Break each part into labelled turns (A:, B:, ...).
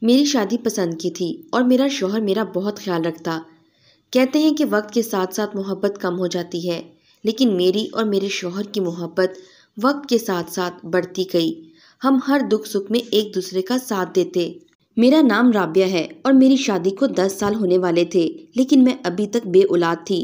A: میری شادی پسند کی تھی اور میرا شوہر میرا بہت خیال رکھتا۔ کہتے ہیں کہ وقت کے ساتھ ساتھ محبت کم ہو جاتی ہے، لیکن میری اور میرے شوہر کی محبت وقت کے ساتھ ساتھ بڑھتی گئی۔ ہم ہر دکھ سکھ میں ایک دوسرے کا ساتھ دیتے۔ میرا نام رابعہ ہے اور میری شادی کو 10 سال ہونے والے تھے، لیکن میں ابھی تک بے اولاد تھی۔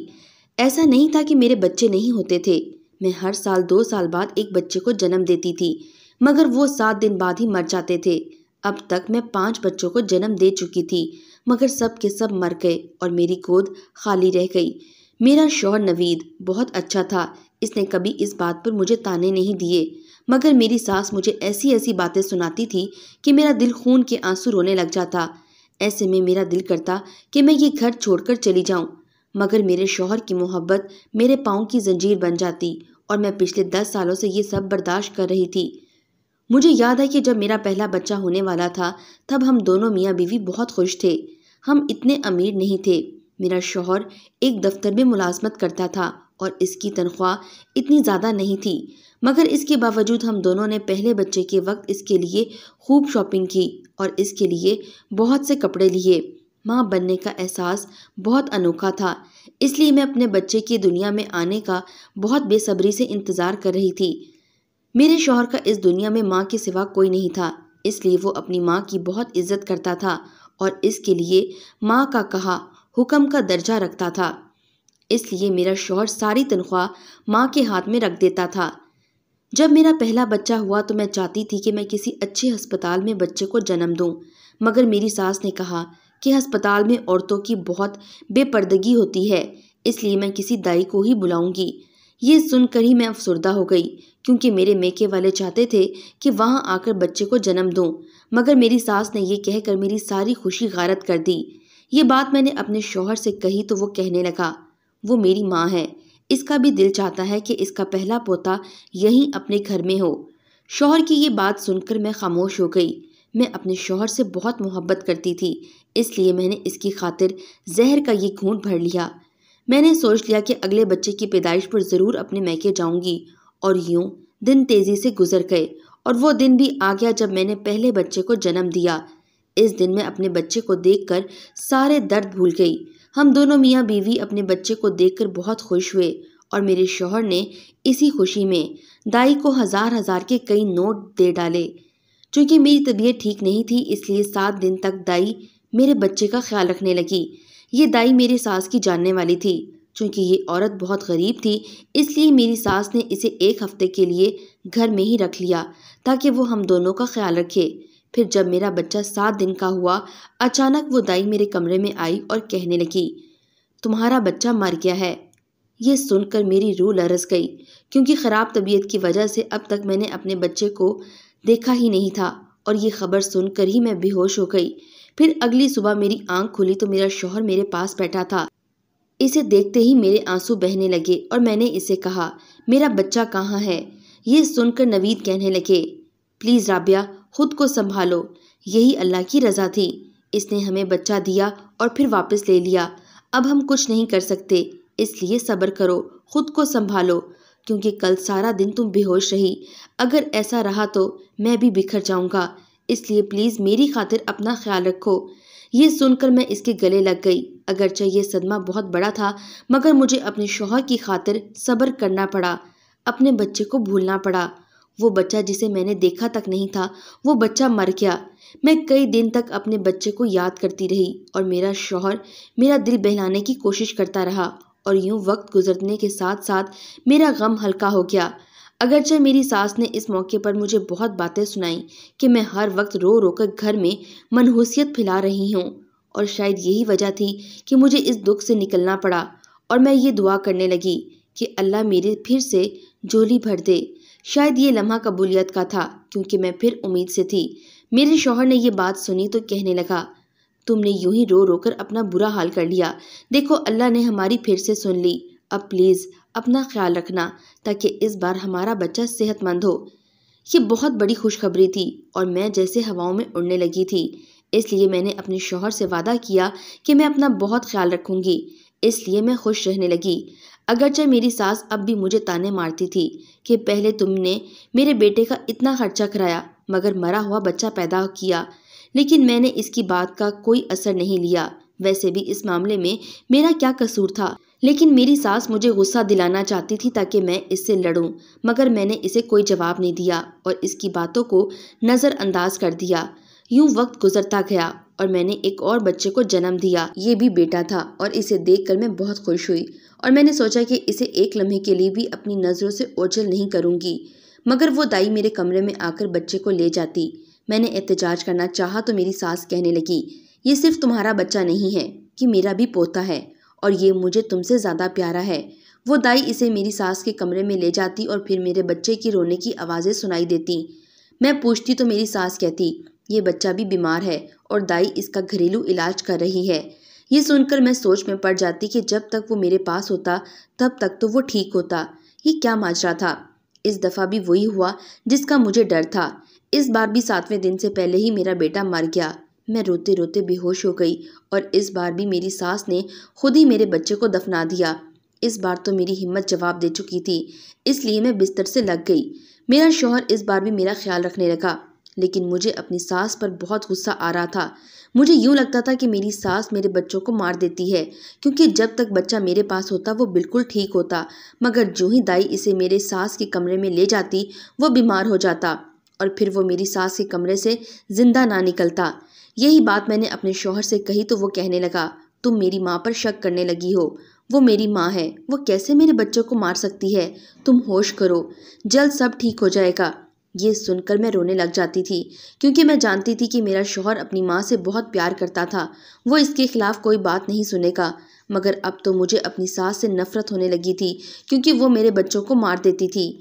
A: ایسا نہیں تھا کہ میرے بچے نہیں ہوتے تھے، میں ہر سال 2 سال بعد ایک بچے کو جنم دیتی تھی، مگر وہ 7 دن بعد ہی مر جاتے تھے۔ اب تک میں 5 بچوں کو جنم دے چکی تھی، مگر سب کے سب مر گئے اور میری گود خالی رہ گئی۔ میرا شوہر نوید بہت اچھا تھا، اس نے کبھی اس بات پر مجھے تانے نہیں دیے، مگر میری ساس مجھے ایسی ایسی باتیں سناتی تھی کہ میرا دل خون کے آنسو رونے لگ جاتا۔ ایسے میں میرا دل کرتا کہ میں یہ گھر چھوڑ کر چلی جاؤں، مگر میرے شوہر کی محبت میرے پاؤں کی زنجیر بن جاتی اور میں پچھلے 10 سالوں سے یہ سب برداشت کر رہی تھی۔ مجھے یاد ہے کہ جب میرا پہلا بچہ ہونے والا تھا تب ہم دونوں میاں بیوی بہت خوش تھے۔ ہم اتنے امیر نہیں تھے۔ میرا شوہر ایک دفتر میں ملازمت کرتا تھا اور اس کی تنخواہ اتنی زیادہ نہیں تھی، مگر اس کے باوجود ہم دونوں نے پہلے بچے کے وقت اس کے لیے خوب شاپنگ کی اور اس کے لیے بہت سے کپڑے لیے۔ ماں بننے کا احساس بہت انوکھا تھا، اس لیے میں اپنے بچے کی دنیا میں آنے کا بہت بے صبری سے انتظار کر رہی تھی۔ میرے شوہر کا اس دنیا میں ماں کے سوا کوئی نہیں تھا، اس لیے وہ اپنی ماں کی بہت عزت کرتا تھا اور اس کے لیے ماں کا کہا حکم کا درجہ رکھتا تھا۔ اس لیے میرا شوہر ساری تنخواہ ماں کے ہاتھ میں رکھ دیتا تھا۔ جب میرا پہلا بچہ ہوا تو میں چاہتی تھی کہ میں کسی اچھے ہسپتال میں بچے کو جنم دوں، مگر میری ساس نے کہا کہ ہسپتال میں عورتوں کی بہت بے پردگی ہوتی ہے، اس لیے میں کسی دائی کو ہی بلاؤں گی۔ یہ سن کر ہی میں افسردہ ہو گئی، کیونکہ میرے میکے والے چاہتے تھے کہ وہاں آ کر بچے کو جنم دوں، مگر میری ساس نے یہ کہہ کر میری ساری خوشی غارت کر دی۔ یہ بات میں نے اپنے شوہر سے کہی تو وہ کہنے لگا، وہ میری ماں ہے، اس کا بھی دل چاہتا ہے کہ اس کا پہلا پوتا یہیں اپنے گھر میں ہو۔ شوہر کی یہ بات سن کر میں خاموش ہو گئی۔ میں اپنے شوہر سے بہت محبت کرتی تھی، اس لیے میں نے اس کی خاطر زہر کا یہ گھونٹ بھر لیا۔ میں نے سوچ لیا کہ اگلے بچے کی پیدائش پر ضرور اپنے میکے جاؤں گی، اور یوں دن تیزی سے گزر گئے اور وہ دن بھی آ گیا جب میں نے پہلے بچے کو جنم دیا۔ اس دن میں اپنے بچے کو دیکھ کر سارے درد بھول گئی۔ ہم دونوں میاں بیوی اپنے بچے کو دیکھ کر بہت خوش ہوئے اور میرے شوہر نے اسی خوشی میں دائی کو 1000 کے کئی نوٹ دے ڈالے۔ چونکہ میری طبیعت ٹھیک نہیں تھی، اس لیے 7 دن تک دائی میرے بچے کا خیال رکھنے لگی۔ یہ دائی میری ساس کی جاننے والی تھی۔ چونکہ یہ عورت بہت غریب تھی، اس لیے میری ساس نے اسے 1 ہفتے کے لیے گھر میں ہی رکھ لیا تاکہ وہ ہم دونوں کا خیال رکھے۔ پھر جب میرا بچہ 7 دن کا ہوا، اچانک وہ دائی میرے کمرے میں آئی اور کہنے لگی، تمہارا بچہ مر گیا ہے۔ یہ سن کر میری روح لرز گئی، کیونکہ خراب طبیعت کی وجہ سے اب تک میں نے اپنے بچے کو دیکھا ہی نہیں تھا، اور یہ خبر سن کر ہی میں بے ہوش ہو گئی۔ پھر اگلی صبح میری آنکھ کھلی تو میرا شوہر میرے پاس بیٹھا تھا۔ اسے دیکھتے ہی میرے آنسو بہنے لگے اور میں نے اسے کہا، میرا بچہ کہاں ہے؟ یہ سن کر نوید کہنے لگے، پلیز رابعہ، خود کو سنبھالو، یہی اللہ کی رضا تھی، اس نے ہمیں بچہ دیا اور پھر واپس لے لیا، اب ہم کچھ نہیں کر سکتے، اس لیے صبر کرو، خود کو سنبھالو، کیونکہ کل سارا دن تم بے ہوش رہی، اگر ایسا رہا تو میں بھی بکھر جاؤں گا، اس لیے پلیز میری خاطر اپنا خیال رکھو۔ یہ سن کر میں اس کے گلے لگ گئی۔ اگرچہ یہ صدمہ بہت بڑا تھا، مگر مجھے اپنے شوہر کی خاطر صبر کرنا پڑا، اپنے بچے کو بھولنا پڑا۔ وہ بچہ جسے میں نے دیکھا تک نہیں تھا، وہ بچہ مر گیا۔ میں کئی دن تک اپنے بچے کو یاد کرتی رہی اور میرا شوہر میرا دل بہلانے کی کوشش کرتا رہا، اور یوں وقت گزرنے کے ساتھ ساتھ میرا غم ہلکا ہو گیا۔ اگرچہ میری ساس نے اس موقع پر مجھے بہت باتیں سنائیں کہ میں ہر وقت رو رو کر گھر میں منحوسیت پھیلا رہی ہوں، اور شاید یہی وجہ تھی کہ مجھے اس دکھ سے نکلنا پڑا، اور میں یہ دعا کرنے لگی کہ اللہ میرے پھر سے جھولی بھر دے۔ شاید یہ لمحہ قبولیت کا تھا، کیونکہ میں پھر امید سے تھی۔ میرے شوہر نے یہ بات سنی تو کہنے لگا، تم نے یوں ہی رو رو کر اپنا برا حال کر لیا، دیکھو اللہ نے ہماری پھر سے سن لی، اب پلیز اپنا خیال رکھنا تاکہ اس بار ہمارا بچہ صحت مند ہو۔ یہ بہت بڑی خوشخبری تھی اور میں جیسے ہواؤں میں اڑنے لگی تھی، اس لیے میں نے اپنے شوہر سے وعدہ کیا کہ میں اپنا بہت خیال رکھوں گی، اس لیے میں خوش رہنے لگی۔ اگرچہ میری ساس اب بھی مجھے تانے مارتی تھی کہ پہلے تم نے میرے بیٹے کا اتنا خرچہ کرایا، مگر مرا ہوا بچہ پیدا کیا، لیکن میں نے اس کی بات کا کوئی اثر نہیں لیا۔ ویسے بھی اس معاملے میں میرا کیا قصور تھا، لیکن میری ساس مجھے غصہ دلانا چاہتی تھی تاکہ میں اس سے لڑوں، مگر میں نے اسے کوئی جواب نہیں دیا اور اس کی باتوں کو نظر انداز کر دیا۔ یوں وقت گزرتا گیا اور میں نے ایک اور بچے کو جنم دیا۔ یہ بھی بیٹا تھا اور اسے دیکھ کر میں بہت خوش ہوئی اور میں نے سوچا کہ اسے ایک لمحے کے لیے بھی اپنی نظروں سے اوجھل نہیں کروں گی، مگر وہ دائی میرے کمرے میں آ کر بچے کو لے جاتی۔ میں نے احتجاج کرنا چاہا تو میری ساس کہنے لگی، یہ صرف تمہارا بچہ نہیں ہے، کہ میرا بھی پوتا ہے اور یہ مجھے تم سے زیادہ پیارا ہے۔ وہ دائی اسے میری ساس کے کمرے میں لے جاتی اور پھر میرے بچے کی رونے کی آوازیں سنائی دیتی۔ میں پوچھتی تو میری ساس کہتی، یہ بچہ بھی بیمار ہے اور دائی اس کا گھریلو علاج کر رہی ہے۔ یہ سن کر میں سوچ میں پڑ جاتی کہ جب تک وہ میرے پاس ہوتا تب تک تو وہ ٹھیک ہوتا۔ یہ کیا ماجرا تھا؟ اس دفعہ بھی وہی ہوا جس کا مجھے ڈر تھا۔ اس بار بھی 7ویں دن سے پہلے ہی میرا بیٹا مر گیا۔ میں روتے روتے بے ہوش ہو گئی اور اس بار بھی میری ساس نے خود ہی میرے بچے کو دفنا دیا۔ اس بار تو میری ہمت جواب دے چکی تھی، اس لیے میں بستر سے لگ گئی۔ میرا شوہر اس بار بھی میرا خیال رکھنے لگا، لیکن مجھے اپنی ساس پر بہت غصہ آ رہا تھا۔ مجھے یوں لگتا تھا کہ میری ساس میرے بچوں کو مار دیتی ہے، کیونکہ جب تک بچہ میرے پاس ہوتا وہ بالکل ٹھیک ہوتا، مگر جو ہی دائی اسے میرے ساس کے کمرے میں لے جاتی وہ بیمار ہو جاتا اور پھر وہ میری ساس کے کمرے سے زندہ نہ نکلتا۔ یہی بات میں نے اپنے شوہر سے کہی تو وہ کہنے لگا، تم میری ماں پر شک کرنے لگی ہو، وہ میری ماں ہے، وہ کیسے میرے بچوں کو مار سکتی ہے؟ تم ہوش کرو، جلد سب ٹھیک ہو جائے گا۔ یہ سن کر میں رونے لگ جاتی تھی، کیونکہ میں جانتی تھی کہ میرا شوہر اپنی ماں سے بہت پیار کرتا تھا، وہ اس کے خلاف کوئی بات نہیں سنے گا۔ مگر اب تو مجھے اپنی ساس سے نفرت ہونے لگی تھی، کیونکہ وہ میرے بچوں کو مار دیتی تھی۔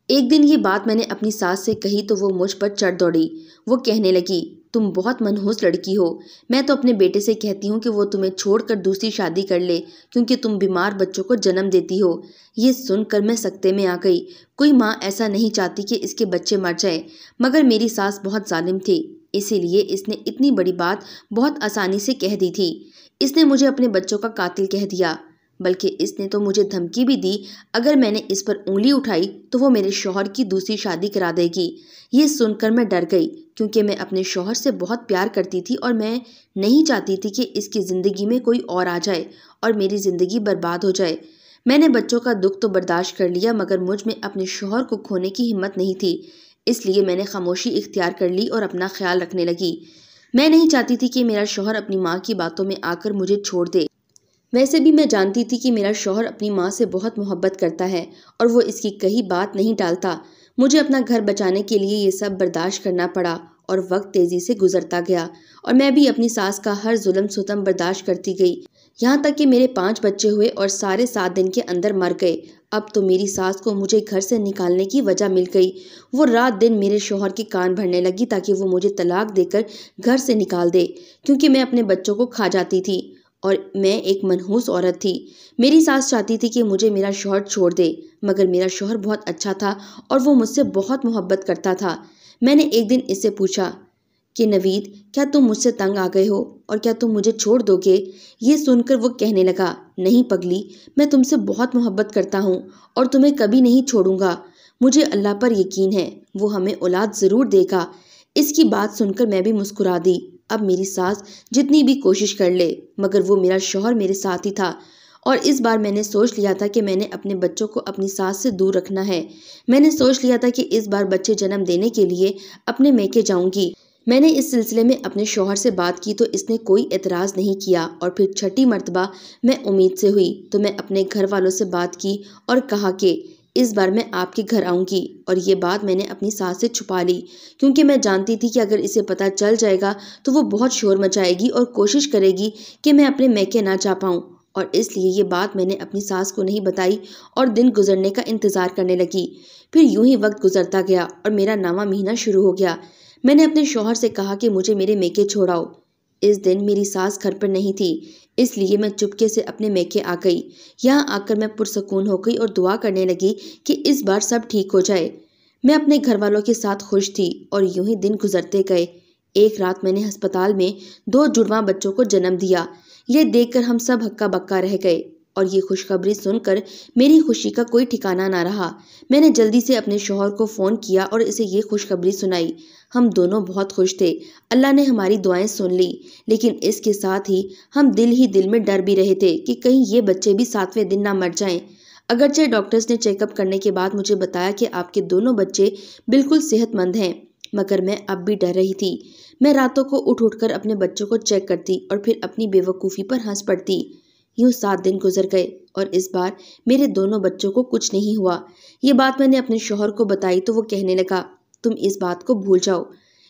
A: ایک دن یہ بات میں نے اپنی ساس سے کہی تو وہ مجھ پر چڑھ دوڑی۔ وہ کہنے لگی، تم بہت منحوس لڑکی ہو، میں تو اپنے بیٹے سے کہتی ہوں کہ وہ تمہیں چھوڑ کر دوسری شادی کر لے، کیونکہ تم بیمار بچوں کو جنم دیتی ہو۔ یہ سن کر میں سکتے میں آ گئی۔ کوئی ماں ایسا نہیں چاہتی کہ اس کے بچے مر جائیں، مگر میری ساس بہت ظالم تھی، اسی لیے اس نے اتنی بڑی بات بہت آسانی سے کہہ دی تھی۔ اس نے مجھے اپنے بچوں کا قاتل کہہ دیا، بلکہ اس نے تو مجھے دھمکی بھی دی، اگر میں نے اس پر انگلی اٹھائی تو وہ میرے شوہر کی دوسری شادی کرا دے گی۔ یہ سن کر میں ڈر گئی، کیونکہ میں اپنے شوہر سے بہت پیار کرتی تھی اور میں نہیں چاہتی تھی کہ اس کی زندگی میں کوئی اور آ جائے اور میری زندگی برباد ہو جائے۔ میں نے بچوں کا دکھ تو برداشت کر لیا، مگر مجھ میں اپنے شوہر کو کھونے کی ہمت نہیں تھی، اس لیے میں نے خاموشی اختیار کر لی اور اپنا خیال رکھنے لگی۔ میں نہیں چاہتی تھی کہ میرا شوہر اپنی ماں کی باتوں میں آ کر مجھے چھوڑ دے۔ ویسے بھی میں جانتی تھی کہ میرا شوہر اپنی ماں سے بہت محبت کرتا ہے اور وہ اس کی کہی بات نہیں ٹالتا۔ مجھے اپنا گھر بچانے کے لیے یہ سب برداشت کرنا پڑا اور وقت تیزی سے گزرتا گیا اور میں بھی اپنی ساس کا ہر ظلم ستم برداشت کرتی گئی، یہاں تک کہ میرے 5 بچے ہوئے اور سارے 7 دن کے اندر مر گئے۔ اب تو میری ساس کو مجھے گھر سے نکالنے کی وجہ مل گئی۔ وہ رات دن میرے شوہر کے کان بھرنے لگی تاکہ وہ مجھے طلاق دے کر گھر سے نکال دے، کیونکہ میں اپنے بچوں کو کھا جاتی تھی اور میں ایک منحوس عورت تھی۔ میری ساس چاہتی تھی کہ مجھے میرا شوہر چھوڑ دے، مگر میرا شوہر بہت اچھا تھا اور وہ مجھ سے بہت محبت کرتا تھا۔ میں نے ایک دن اس سے پوچھا کہ نوید، کیا تم مجھ سے تنگ آ گئے ہو اور کیا تم مجھے چھوڑ دو گے؟ یہ سن کر وہ کہنے لگا، نہیں پگلی، میں تم سے بہت محبت کرتا ہوں اور تمہیں کبھی نہیں چھوڑوں گا۔ مجھے اللہ پر یقین ہے، وہ ہمیں اولاد ضرور دے گا۔ اس کی بات سن کر میں بھی مسکرا دی۔ اب میری ساس جتنی بھی کوشش کر لے، مگر وہ میرا شوہر میرے ساتھ ہی تھا اور اس بار میں نے سوچ لیا تھا کہ میں نے اپنے بچوں کو اپنی ساس سے دور رکھنا ہے۔ میں نے سوچ لیا تھا کہ اس بار بچے جنم دینے کے لیے اپنے میکے جاؤں گی۔ میں نے اس سلسلے میں اپنے شوہر سے بات کی تو اس نے کوئی اعتراض نہیں کیا اور پھر 6ٹھی مرتبہ میں امید سے ہوئی تو میں اپنے گھر والوں سے بات کی اور کہا کہ اس بار میں آپ کے گھر آؤں گی، اور یہ بات میں نے اپنی ساس سے چھپا لی، کیونکہ میں جانتی تھی کہ اگر اسے پتہ چل جائے گا تو وہ بہت شور مچائے گی اور کوشش کرے گی کہ میں اپنے میکے نہ جا پاؤں، اور اس لیے یہ بات میں نے اپنی ساس کو نہیں بتائی اور دن گزرنے کا انتظار کرنے لگی۔ پھر یوں ہی وقت گزرتا گیا اور میرا 9واں مہینہ شروع ہو گیا۔ میں نے اپنے شوہر سے کہا کہ مجھے میرے میکے چھوڑاؤ۔ اس دن میری ساس گھر پر نہیں تھی، اس لیے میں چپکے سے اپنے میکے آ گئی۔ یہاں آ کر میں پرسکون ہو گئی اور دعا کرنے لگی کہ اس بار سب ٹھیک ہو جائے۔ میں اپنے گھر والوں کے ساتھ خوش تھی اور یوں ہی دن گزرتے گئے۔ ایک رات میں نے ہسپتال میں 2 جڑواں بچوں کو جنم دیا۔ یہ دیکھ کر ہم سب ہکا بکا رہ گئے اور یہ خوشخبری سن کر میری خوشی کا کوئی ٹھکانہ نہ رہا۔ میں نے جلدی سے اپنے شوہر کو فون کیا اور اسے یہ خوشخبری سنائی۔ ہم دونوں بہت خوش تھے، اللہ نے ہماری دعائیں سن لی، لیکن اس کے ساتھ ہی ہم دل میں ڈر بھی رہے تھے کہ کہیں یہ بچے بھی 7ویں دن نہ مر جائیں۔ اگرچہ ڈاکٹرز نے چیک اپ کرنے کے بعد مجھے بتایا کہ آپ کے دونوں بچے بالکل صحت مند ہیں، مگر میں اب بھی ڈر رہی تھی۔ میں راتوں کو اٹھ کر اپنے بچوں کو چیک کرتی اور پھر اپنی بے وقوفی پر ہنس پڑتی۔ یوں 7 دن گزر گئے اور اس بار میرے دونوں بچوں کو کچھ نہیں ہوا۔ یہ بات میں نے اپنے شوہر کو بتائی تو وہ کہنے لگا، تم اس بات کو بھول جاؤ،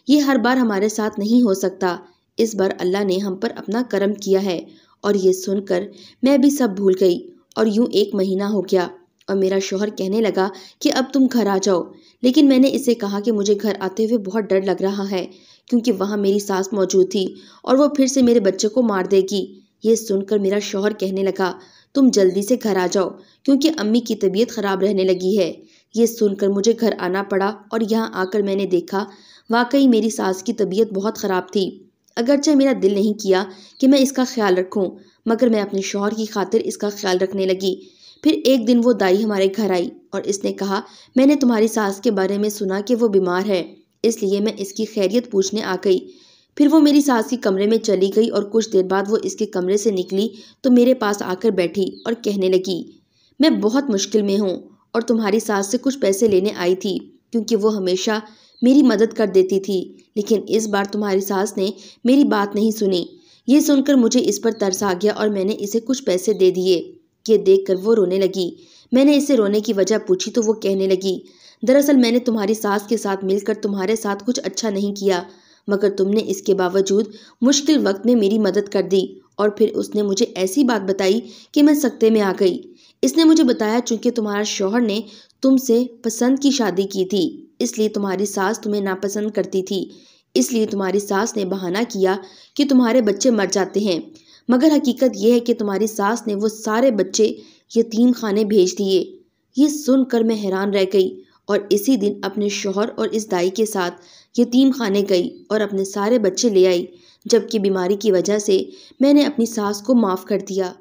A: یہ ہر بار ہمارے ساتھ نہیں ہو سکتا، اس بار اللہ نے ہم پر اپنا کرم کیا ہے۔ اور یہ سن کر میں بھی سب بھول گئی اور یوں 1 مہینہ ہو گیا اور میرا شوہر کہنے لگا کہ اب تم گھر آ جاؤ، لیکن میں نے اسے کہا کہ مجھے گھر آتے ہوئے بہت ڈر لگ رہا ہے کیونکہ وہاں میری ساس موجود تھی اور وہ پھر سے میرے بچے کو مار دے گی۔ یہ سن کر میرا شوہر کہنے لگا، تم جلدی سے گھر آ جاؤ کیونکہ امی کی طبیعت خراب رہنے لگی ہے۔ یہ سن کر مجھے گھر آنا پڑا اور یہاں آ کر میں نے دیکھا واقعی میری ساس کی طبیعت بہت خراب تھی۔ اگرچہ میرا دل نہیں کیا کہ میں اس کا خیال رکھوں، مگر میں اپنے شوہر کی خاطر اس کا خیال رکھنے لگی۔ پھر ایک دن وہ دائی ہمارے گھر آئی اور اس نے کہا، میں نے تمہاری ساس کے بارے میں سنا کہ وہ بیمار ہے، اس لیے میں اس کی خیریت پوچھنے آ گئی۔ پھر وہ میری ساس کے کمرے میں چلی گئی اور کچھ دیر بعد وہ اس کے کمرے سے نکلی تو میرے پاس آ کر بیٹھی اور کہنے لگی، میں بہت مشکل میں ہوں اور تمہاری ساس سے کچھ پیسے لینے آئی تھی کیونکہ وہ ہمیشہ میری مدد کر دیتی تھی، لیکن اس بار تمہاری ساس نے میری بات نہیں سنی۔ یہ سن کر مجھے اس پر ترس آ گیا اور میں نے اسے کچھ پیسے دے دیے۔ یہ دیکھ کر وہ رونے لگی۔ میں نے اسے رونے کی وجہ پوچھی تو وہ کہنے لگی، دراصل میں نے تمہاری ساس کے ساتھ مل کر تمہارے ساتھ کچھ اچھا نہیں کیا، مگر تم نے اس کے باوجود مشکل وقت میں میری مدد کر دی۔ اور پھر اس نے مجھے ایسی بات بتائی کہ میں سکتے میں آ گئی۔ اس نے مجھے بتایا چونکہ تمہارا شوہر نے تم سے پسند کی شادی کی تھی، اس لیے تمہاری ساس تمہیں ناپسند کرتی تھی، اس لیے تمہاری ساس نے بہانہ کیا کہ تمہارے بچے مر جاتے ہیں، مگر حقیقت یہ ہے کہ تمہاری ساس نے وہ سارے بچے یتیم خانے بھیج دیے۔ یہ سن کر میں حیران رہ گئی اور اسی دن اپنے شوہر اور اس دائی کے ساتھ یتیم خانے گئی اور اپنے سارے بچے لے آئی، جبکہ بیماری کی وجہ سے میں نے اپنی ساس کو معاف کر دیا۔